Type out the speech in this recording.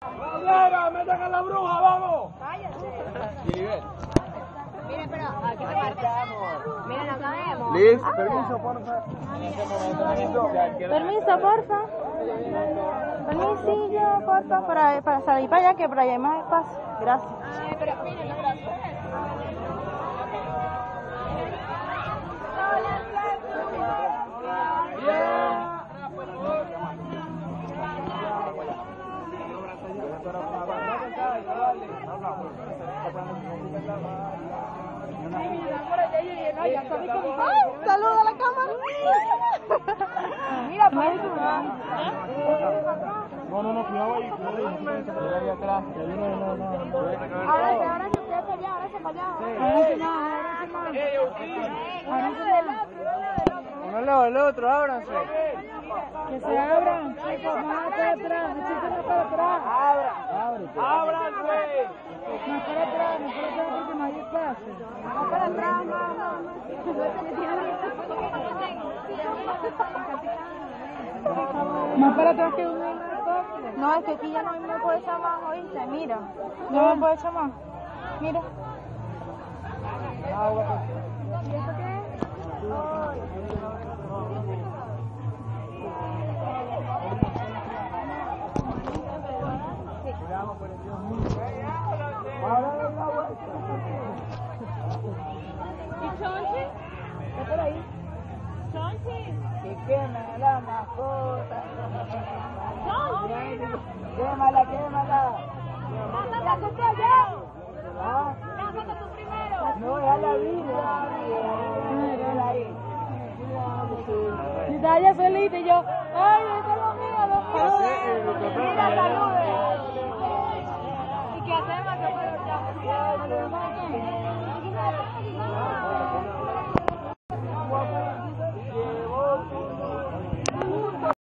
¡Bandera! ¡Metan a la bruja, vamos! ¡Cállate! Miren, pero aquí se marchamos. Miren, no sabemos. Liz, permiso, porfa. Permiso, porfa. Permisillo, porfa, para salir para allá, que por allá hay más espacio. Gracias. Pero miren los brazos. ¡Saluda a la cámara! Mira, pues. No, cuidado ahí, ahí atrás. Ahora se fue para allá, ahora se para allá. El otro, ábranse. Que se abran, chicos, más para atrás, muchísimo para atrás. ¡Ábranse! Más para atrás porque no hay espacio. Más para atrás, más para atrás que uno. No, es que aquí ya no me puede echar más, ¿oíste? Mira, no me puede echar más. Mira. ¿Y eso qué es? ¿Y Chonchi? ¿Está por ahí? ¿Chonchi? Que queme la mascota. ¡Chonchi! Quémala, quémala. ¡La que esté allá! ¿Ah? ¡Lánzate tú primero! No, ya la vi. Mira ahí. Y Daya feliz y yo, ¡ay, esto es lo mío, lo mío! ¡Mira, salude!